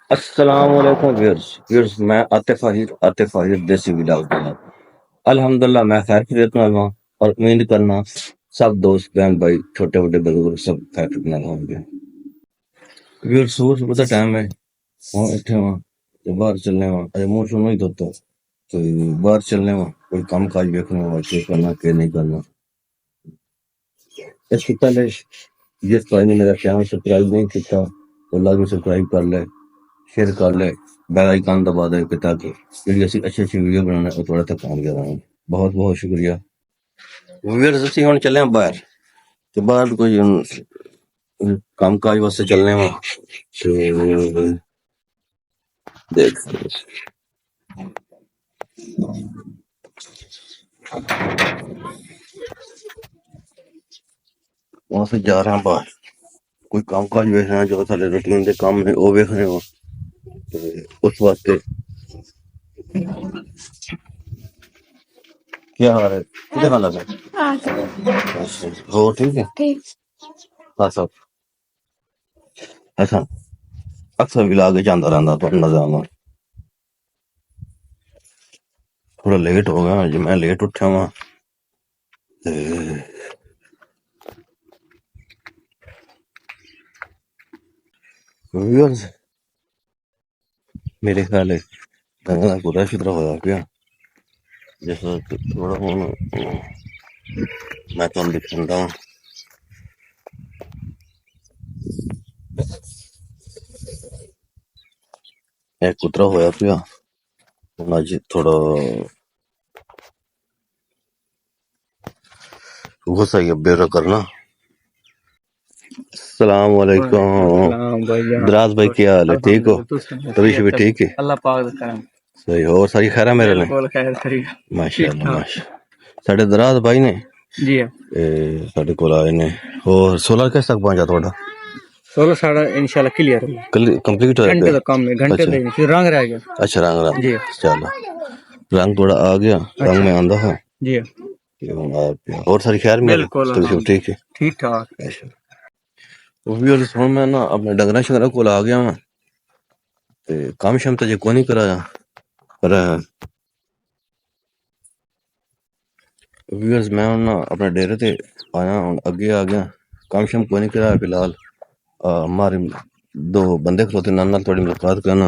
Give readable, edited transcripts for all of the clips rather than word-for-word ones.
अस्सलाम वालेकुम व्यूअर्स मैं आतिफ आहिर देसी व्लॉग जनाब। अल्हम्दुलिल्लाह मैं खैर खैरियत में हूँ और उम्मीद करना सब दोस्त बहन भाई छोटे बड़े बुजुर्ग सब खैर खैरियत में होंगे। व्यूअर्स सुबह सुबह का टाइम है, वहाँ उठे वहाँ तो बाहर चलने वहाँ अरे मुंह सुनो ही धोता तो बाहर चलने वहाँ कोई काम काज देखने वहाँ क्या करना क्या नहीं करना। इससे पहले जिस भाई ने मेरा चैनल सब्सक्राइब नहीं किया तो लाजमी सब्सक्राइब कर ले, शेयर कर ले, बेल आइकन दबा दे कि ताकि ਜਿਹੜੀ ਅਸੀਂ ਅੱਛੀ ਅੱਛੀ ਵੀਡੀਓ ਬਣਾਉਣਾ ਉਹ ਤੁਹਾਡੇ ਤੱਕ ਪਹੁੰਚ ਜਾਵੇ। ਬਹੁਤ ਬਹੁਤ ਸ਼ੁਕਰੀਆ। ਵੀਰ ਅਸੀਂ ਹੁਣ ਚੱਲੇ ਹਾਂ ਬਾਹਰ ਤੇ ਬਾਹਰ ਕੋਈ ਕੰਮ ਕਾਜ ਵਾਸਤੇ ਚੱਲਨੇ ਵਾ ਤੇ देख वहां से जा रहे हैं बाहर कोई काम काज वेखना जो सारे रूटीन के काम ने वो वेखने हो ते उस वास्ते क्या हाल है कितने खाना लगा अच्छा हो ठीक है हाँ सब ऐसा अक्सर भी लाके जाता रहता तो नजर आना थोड़ा लेट हो गया जी मैं लेट उठा वहां व्यूअर्स मेरे ख्याल है गंगा का पूरा शुक्र होया पिया जिस थोड़ा हूं मैं तुम दिखा हूं एक कुतरा होया पिया अज थोड़ा गुस्सा ही बेरा करना। सलाम वालेकुम सलाम भाईजान। दराज भाई क्या हाल है ठीक हो अल्हम्दुलिल्लाह तबीयत भी ठीक है अल्लाह पाक दा करम सही हो और सारी खैर है मेरे लिए बिल्कुल खैर खरी ठीक माशाल्लाह ठाक माशा साढ़े दराज भाई ने जी साढ़े कोल आए ने और सोलर किस तक पहुंचा थोड़ा सोलह साढ़ा इंशाल्लाह क्लियर है कंप्लीट हो घंटे गया का काम है घंटे अच्छा दे फिर रंग रह गया अच्छा रंग रंग जी चलो रंग थोड़ा आ गया रंग अच्छा में आंदा है जी और सारी खैर मेरे बिल्कुल तबीयत ठीक है ठीक ठाक अच्छा वो भी सुन मैं ना अपने डंगरा शंगरा कोल आ गया मैं ते काम शाम तो जे को नहीं कराया पर व्यूअर्स मैं ना अपने डेरे ते आया हूं अगे आ गया काम शाम को नहीं कराया फिलहाल हमारे दो बंदे खलोते नाल थोड़ी मुलाकात करना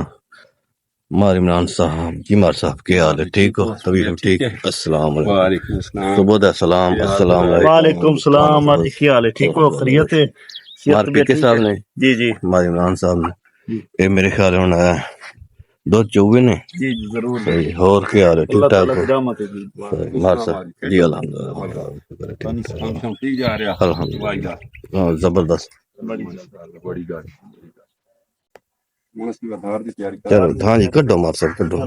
हमारे इमरान साहब जी मार साहब क्या हाल है ठीक हो तभी सब ठीक अस्सलाम वालेकुम सुबह सलाम अस्सलाम वालेकुम सलाम आज क्या हाल है ठीक हो खैरियत है हमारे पीके साहब ने जी जी हमारे इमरान साहब ने ये मेरे ख्याल में होना है दो चौबे ने जी जी जरूर सही और क्या हाल है ठीक अल्लाह ठाक ताला हो की रहमत है जी सही मार साहब जी अल्हम्दुलिल्लाह ठीक जा रहा अल्हम्दुलिल्लाह हाँ जबरदस्त बड़ी गाड़ी चलो हाँ जी कड्डो मार साहब कड्डो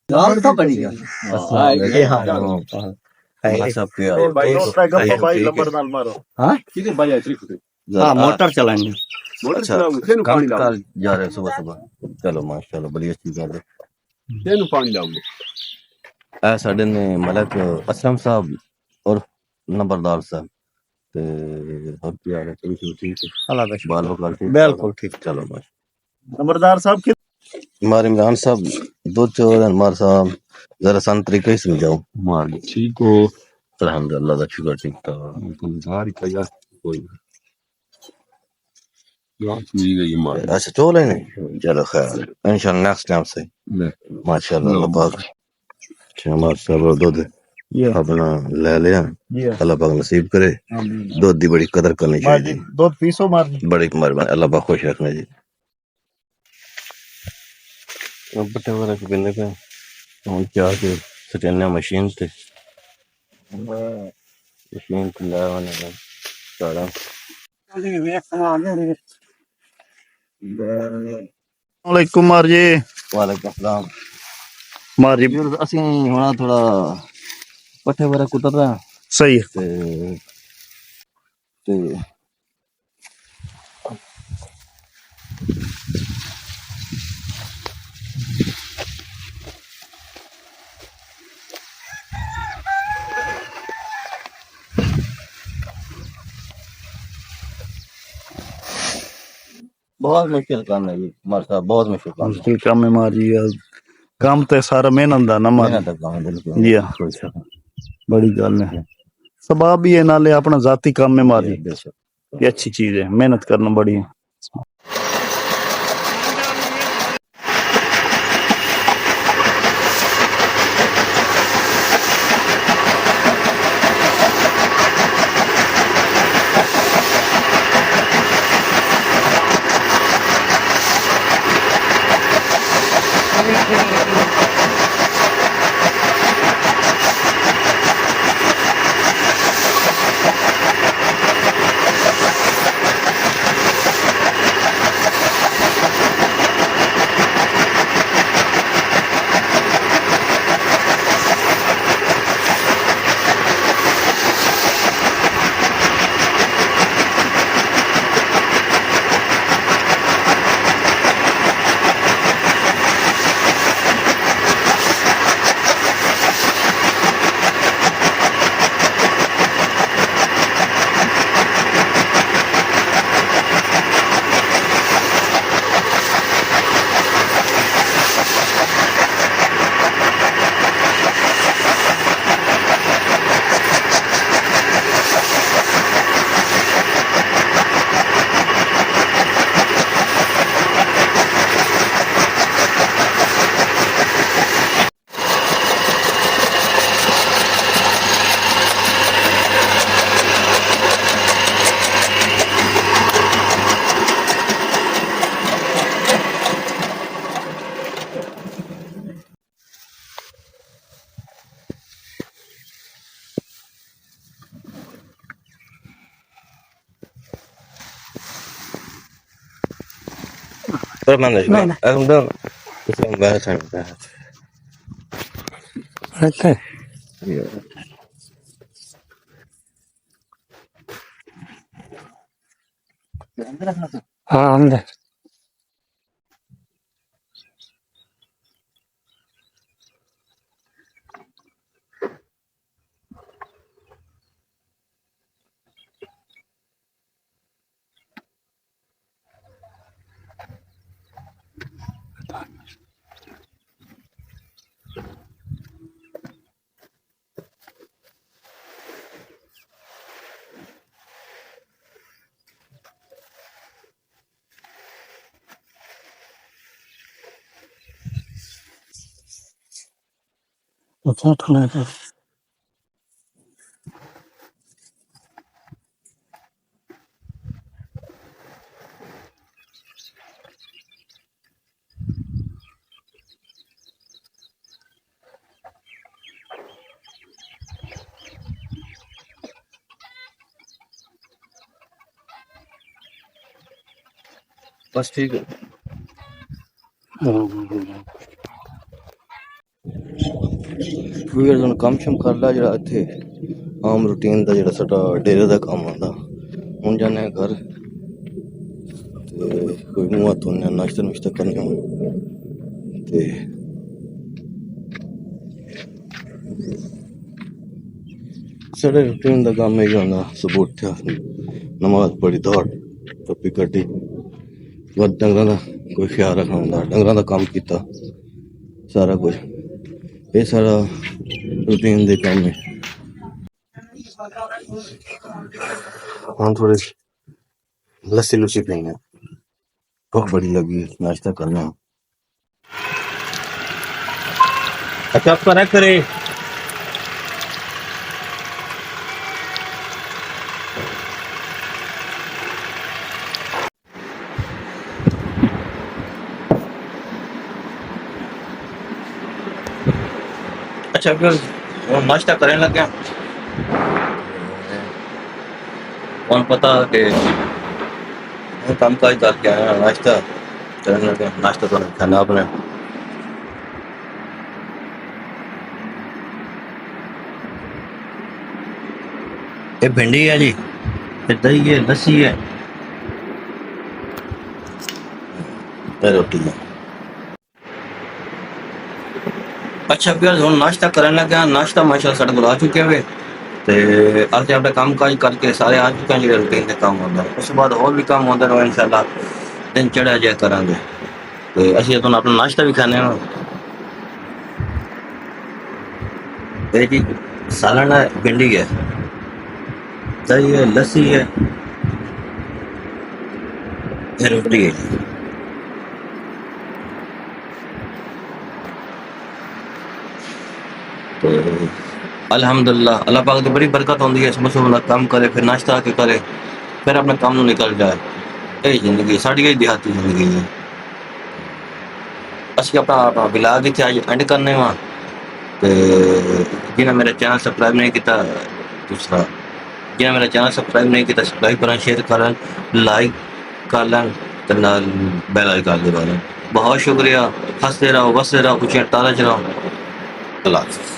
दाल तो बनी गया ये हां मार साहब क्या हाल है भाई दोस्त है गप्पा भाई लंबर नाल मारो हां किधर भाई आई थी हां मोटर चलाएंगे अच्छा काम काज जा रहे सुबह सुबह चलो माशाल्लाह बड़ी अच्छी बात है तेन पानी लाओगे ए साडे ने मलक असलम साहब और नंबरदार साहब ते और क्या हाल है ठीक है अल्लाह का बाल शुक्र बकल ठीक बिल्कुल ठीक चलो माशा नंबरदार साहब के हमारे इमरान साहब दो चोर हमारे साहब जरा सन तरीके ही समझाओ मार ठीक हो अल्हम्दुलिल्लाह का शुक्र ठीक था सारी कया कोई नहीं गई मार अच्छा चोले नहीं चलो खैर इंशाल्लाह नेक्स्ट टाइम से माशाल्लाह अल्लाह पाक हमारे साहब दूध अपना ले लिया अल्लाह पाक नसीब करे दूध की बड़ी कदर करनी चाहिए दो पीसो मार बड़ी मेहरबानी अल्लाह पाक खुश रखना जी बट्टे वगैरह पीने पे हम चाह के सटेने मशीन ते मशीन ते ला आने का सारा वालेकुम मार जी वालेकुम सलाम मार जी ਅਸੀਂ ਹੁਣ ਥੋੜਾ ਪੱਠੇ ਵਗੈरह ਕੁਤਰ रहा सही ਤੇ बहुत मुश्किल काम है जी मार साहब, बहुत मुश्किल काम है। मुश्किल काम है मार जी यार। काम तो सारा मेहनत दा ना मार मेहनत का काम है बिल्कुल जी हाँ। कोई शक नहीं। बड़ी गल है सबाब भी है नाले अपना जाती काम में मार जी बेशक ये अच्छी चीज है मेहनत करना बड़ी है। Pero manda yo un don es un buen sana अच्छा हाँ अंदर अच्छा ठंडा है बस ठीक है ਵੀਰ ਨੂੰ ਕੰਮ ਸ਼ਮ ਕਰ ਲਾ ਜਿਹੜਾ ਇੱਥੇ ਆਮ ਰੂਟੀਨ ਦਾ ਜਿਹੜਾ ਸਾਡਾ ਡੇਰੇ ਦਾ ਕੰਮ ਆਉਂਦਾ ਹੁਣ ਜਾਂਦੇ ਹਾਂ ਘਰ ਤੇ ਕੋਈ ਮੂੰਹ ਹੱਥ ਧੋਣੇ ਨਾਸ਼ਤਾ ਨੁਸ਼ਤਾ ਕਰਨੇ ਹੁਣ ਤੇ ਸਾਡੇ ਰੂਟੀਨ ਦਾ ਕੰਮ ਇਹ ਹੁੰਦਾ ਸੁਬਹ ਉੱਠਿਆ ਨਮਾਜ਼ ਪੜ੍ਹੀ ਦੌੜ ਟੱਪੀ ਕੱਢੀ ਬਾਅਦ ਡੰਗਰਾਂ ਦਾ ਕੋਈ ਖਿਆਲ ਰੱਖਣਾ ਹੁੰਦਾ ਡੰਗਰਾਂ ਦਾ ਕੰਮ ਕੀਤਾ ਸਾਰਾ ਕੁਝ ਇਹ ਸਾਰਾ ਰੂਟੀਨ ਦੇ ਕੰਮ ਹੈ ਹੁਣ थोड़े लस्सी लुस्सी पीना भूख बड़ी लगी नाश्ता करना अच्छा आपका रख करे अच्छा फिर नाश्ता करने लग गया कौन पता कि काम काज करके आया नाश्ता करने लगे नाश्ता तो नहीं खाना आपने ये भिंडी है जी ये दही है लस्सी है ते रोटी है अच्छा फिर हम नाश्ता करने लगे नाश्ता माशाल्लाह साढ़े को आ चुके हुए ਤੇ ਅੱਜ ਆਪਣਾ ਕੰਮ ਕਾਜ ਕਰਕੇ ਸਾਰੇ ਆ ਚੁੱਕੇ ਜਿਹੜੇ ਰੂਟੀਨ ਦੇ ਕੰਮ ਹੁੰਦਾ ਉਸ ਤੋਂ ਬਾਅਦ ਹੋਰ ਵੀ ਕੰਮ ਹੁੰਦਾ ਰਹੋ ਇਨਸ਼ਾਅੱਲਾ दिन चढ़ा जाया करांगे ते ਅਸੀਂ ਤੁਹਾਨੂੰ ਆਪਣਾ ਨਾਸ਼ਤਾ ਵੀ ਖਾਣੇ ਆ ਇਹ ਜੀ ਸਾਲਨ ਹੈ भिंडी है दही है लस्सी है ये रोटी है जी तो अल्हम्दुलिल्लाह अल्लाह पाक की बड़ी बरकत होती है सुबह सुबह काम करे फिर नाश्ता आके करे फिर अपने काम निकल जाए यही जिंदगी साड़ी यही देहाती जिंदगी है ਅਸੀਂ ਆਪਣਾ ਵਿਲਾਗ ਇੱਥੇ ਅੱਜ ਐਂਡ ਕਰਨੇ ਵਾ ਤੇ ਜਿਹਨੇ ਮੇਰਾ ਚੈਨਲ ਸਬਸਕ੍ਰਾਈਬ ਨਹੀਂ ਕੀਤਾ ਦੂਸਰਾ ਜਿਹਨੇ ਮੇਰਾ ਚੈਨਲ ਸਬਸਕ੍ਰਾਈਬ ਨਹੀਂ ਕੀਤਾ ਸਬਸਕ੍ਰਾਈਬ ਕਰਨ ਸ਼ੇਅਰ ਕਰਨ ਲਾਈਕ ਕਰ ਲੈਣ ਤੇ ਨਾਲ ਬੈਲ ਆਈਕਨ ਦਬਾ ਲੈਣ ਬਹੁਤ ਸ਼ੁਕਰੀਆ ਹੱਸਦੇ ਰਹੋ ਵਸਦੇ ਰਹੋ ਉੱਚੀਆਂ ਟਾਰਾਂ ਚ ਰਹੋ ਅੱਲਾਹ ਹਾਫਿਜ਼